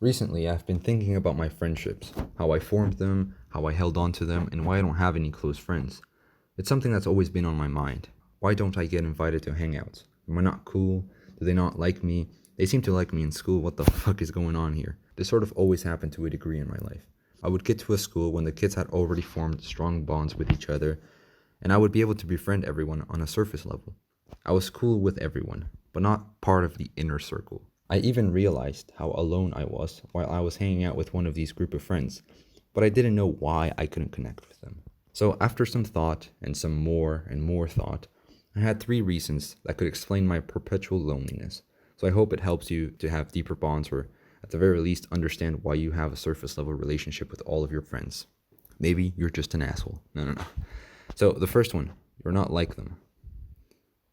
Recently, I've been thinking about my friendships, how I formed them, how I held on to them, and why I don't have any close friends. It's something that's always been on my mind. Why don't I get invited to hangouts? Am I not cool? Do they not like me? They seem to like me in school. What the fuck is going on here? This sort of always happened to a degree in my life. I would get to a school when the kids had already formed strong bonds with each other, and I would be able to befriend everyone on a surface level. I was cool with everyone, but not part of the inner circle. I even realized how alone I was while I was hanging out with one of these group of friends, but I didn't know why I couldn't connect with them. So, after some thought and some more and more thought, I had three reasons that could explain my perpetual loneliness. So, I hope it helps you to have deeper bonds or, at the very least, understand why you have a surface level relationship with all of your friends. Maybe you're just an asshole. No. So, the first one, you're not like them.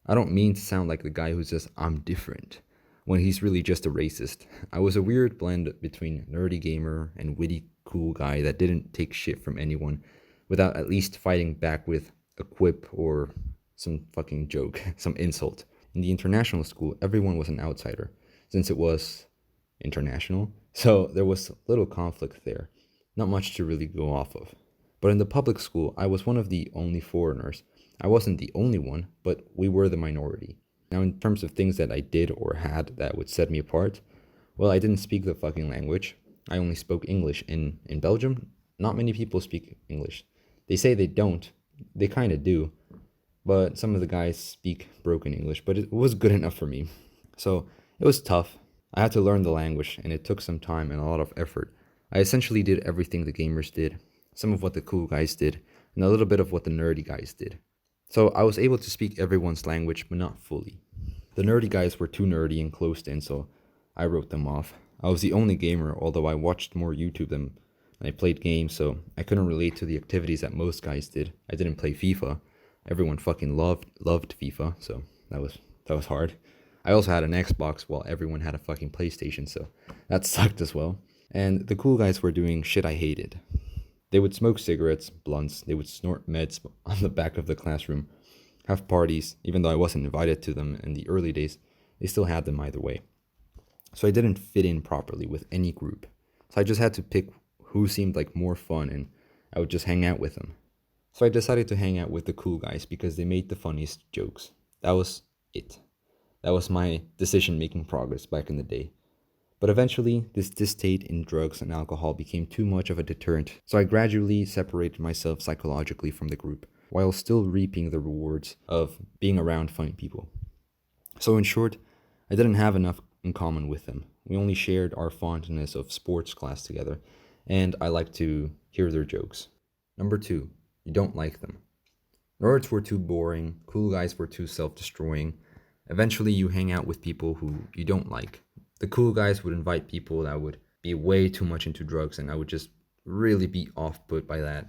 I don't mean to sound like the guy who says, I'm different, when he's really just a racist. I was a weird blend between nerdy gamer and witty cool guy that didn't take shit from anyone without at least fighting back with a quip or some fucking joke, some insult. In the international school, everyone was an outsider, since it was international, so there was little conflict there, not much to really go off of. But in the public school, I was one of the only foreigners. I wasn't the only one, but we were the minority. Now, in terms of things that I did or had that would set me apart, well, I didn't speak the fucking language. I only spoke English. In Belgium, not many people speak English. They say they don't. They kind of do. But some of the guys speak broken English, but it was good enough for me. So it was tough. I had to learn the language, and it took some time and a lot of effort. I essentially did everything the gamers did, some of what the cool guys did, and a little bit of what the nerdy guys did. So I was able to speak everyone's language, but not fully. The nerdy guys were too nerdy and closed in, so I wrote them off. I was the only gamer, although I watched more YouTube than I played games, so I couldn't relate to the activities that most guys did. I didn't play FIFA. Everyone fucking loved FIFA, so that was hard. I also had an Xbox while everyone had a fucking PlayStation, so that sucked as well. And the cool guys were doing shit I hated. They would smoke cigarettes, blunts, they would snort meds on the back of the classroom, have parties, even though I wasn't invited to them in the early days, they still had them either way. So I didn't fit in properly with any group. So I just had to pick who seemed like more fun and I would just hang out with them. So I decided to hang out with the cool guys because they made the funniest jokes. That was it. That was my decision making progress back in the day. But eventually, this distaste in drugs and alcohol became too much of a deterrent, so I gradually separated myself psychologically from the group, while still reaping the rewards of being around funny people. So, in short, I didn't have enough in common with them. We only shared our fondness of sports class together, and I liked to hear their jokes. Number two, you don't like them. Nerds were too boring, cool guys were too self destroying. Eventually, you hang out with people who you don't like. The cool guys would invite people that would be way too much into drugs, and I would just really be off put by that.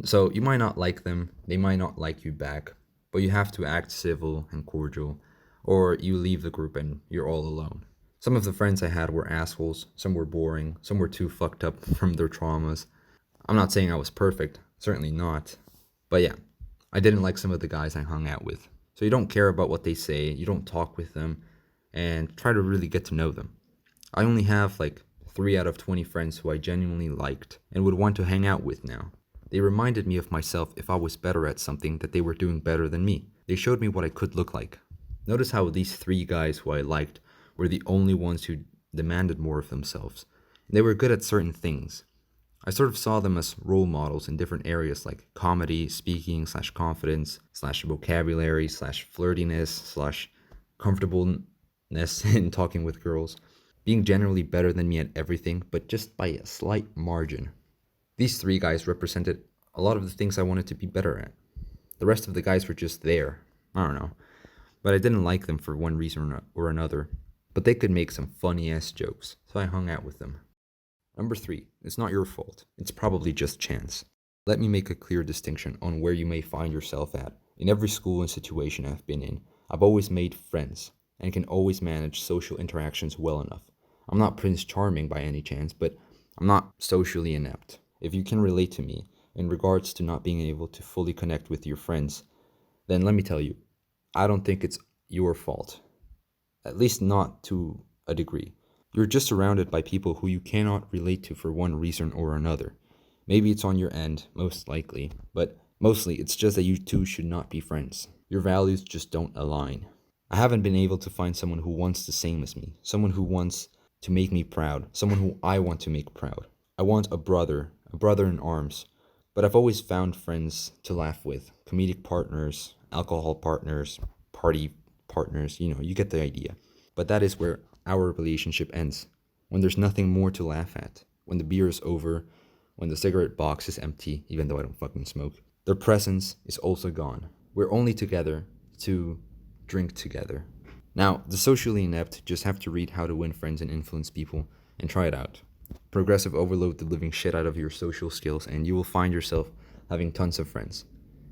So, you might not like them, they might not like you back, but you have to act civil and cordial, or you leave the group and you're all alone. Some of the friends I had were assholes, some were boring, some were too fucked up from their traumas. I'm not saying I was perfect, certainly not. But yeah, I didn't like some of the guys I hung out with. So you don't care about what they say, you don't talk with them, and try to really get to know them. I only have like 3 out of 20 friends who I genuinely liked and would want to hang out with now. They reminded me of myself if I was better at something that they were doing better than me. They showed me what I could look like. Notice how these 3 guys who I liked were the only ones who demanded more of themselves. They were good at certain things. I sort of saw them as role models in different areas like comedy, speaking, slash confidence, slash vocabulary, slash flirtiness, slash comfortableness in talking with girls, being generally better than me at everything, but just by a slight margin. These 3 guys represented a lot of the things I wanted to be better at. The rest of the guys were just there. I don't know. But I didn't like them for one reason or another. But they could make some funny ass jokes, so I hung out with them. Number 3, it's not your fault. It's probably just chance. Let me make a clear distinction on where you may find yourself at. In every school and situation I've been in, I've always made friends and can always manage social interactions well enough. I'm not Prince Charming by any chance, but I'm not socially inept. If you can relate to me in regards to not being able to fully connect with your friends, then let me tell you, I don't think it's your fault. At least not to a degree. You're just surrounded by people who you cannot relate to for one reason or another. Maybe it's on your end, most likely, but mostly it's just that you two should not be friends. Your values just don't align. I haven't been able to find someone who wants the same as me, someone who wants to make me proud, someone who I want to make proud. I want a brother in arms, but I've always found friends to laugh with, comedic partners, alcohol partners, party partners, you get the idea. But that is where our relationship ends, when there's nothing more to laugh at, when the beer is over, when the cigarette box is empty, even though I don't fucking smoke. Their presence is also gone. We're only together to drink together. Now, the socially inept just have to read How to Win Friends and Influence People and try it out. Progressive overload the living shit out of your social skills, and you will find yourself having tons of friends.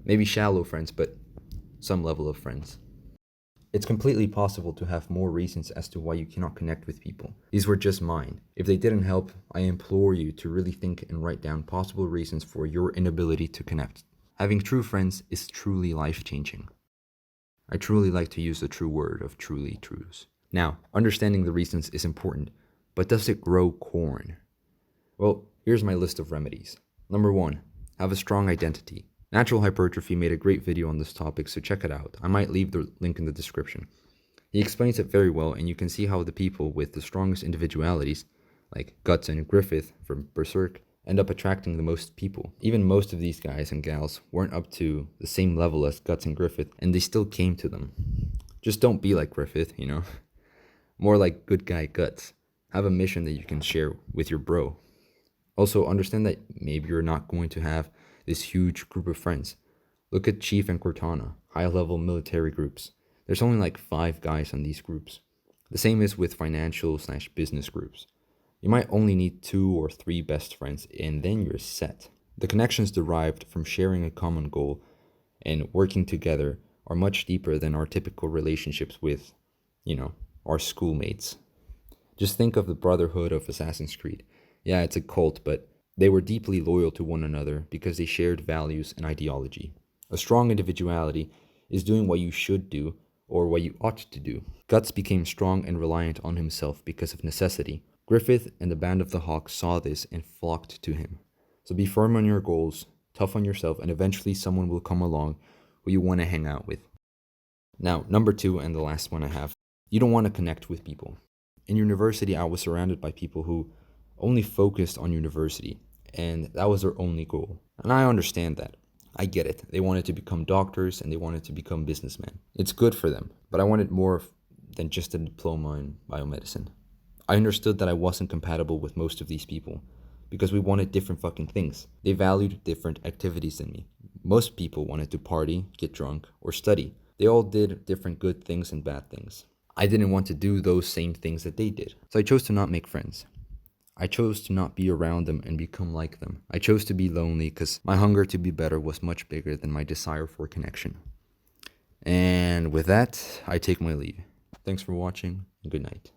Maybe shallow friends, but some level of friends. It's completely possible to have more reasons as to why you cannot connect with people. These were just mine. If they didn't help, I implore you to really think and write down possible reasons for your inability to connect. Having true friends is truly life-changing. I truly like to use the true word of truly truths. Now, understanding the reasons is important, but does it grow corn? Well, here's my list of remedies. Number 1, have a strong identity. Natural Hypertrophy made a great video on this topic, so check it out. I might leave the link in the description. He explains it very well, and you can see how the people with the strongest individualities, like Guts and Griffith from Berserk, end up attracting the most people. Even most of these guys and gals weren't up to the same level as Guts and Griffith, and they still came to them. Just don't be like Griffith, More like good guy Guts. Have a mission that you can share with your bro. Also, understand that maybe you're not going to have this huge group of friends. Look at Chief and Cortana, high-level military groups. There's only like 5 guys on these groups. The same is with financial/business groups. You might only need 2 or 3 best friends, and then you're set. The connections derived from sharing a common goal and working together are much deeper than our typical relationships with, our schoolmates. Just think of the Brotherhood of Assassin's Creed. Yeah, it's a cult, but they were deeply loyal to one another because they shared values and ideology. A strong individuality is doing what you should do or what you ought to do. Guts became strong and reliant on himself because of necessity. Griffith and the Band of the Hawk saw this and flocked to him. So be firm on your goals, tough on yourself, and eventually someone will come along who you want to hang out with. Now, number 2, and the last one I have, you don't want to connect with people. In university, I was surrounded by people who only focused on university, and that was their only goal. And I understand that. I get it. They wanted to become doctors and they wanted to become businessmen. It's good for them, but I wanted more than just a diploma in biomedicine. I understood that I wasn't compatible with most of these people because we wanted different fucking things. They valued different activities than me. Most people wanted to party, get drunk, or study. They all did different good things and bad things. I didn't want to do those same things that they did, so I chose to not make friends. I chose to not be around them and become like them. I chose to be lonely because my hunger to be better was much bigger than my desire for connection. And with that, I take my leave. Thanks for watching, and good night.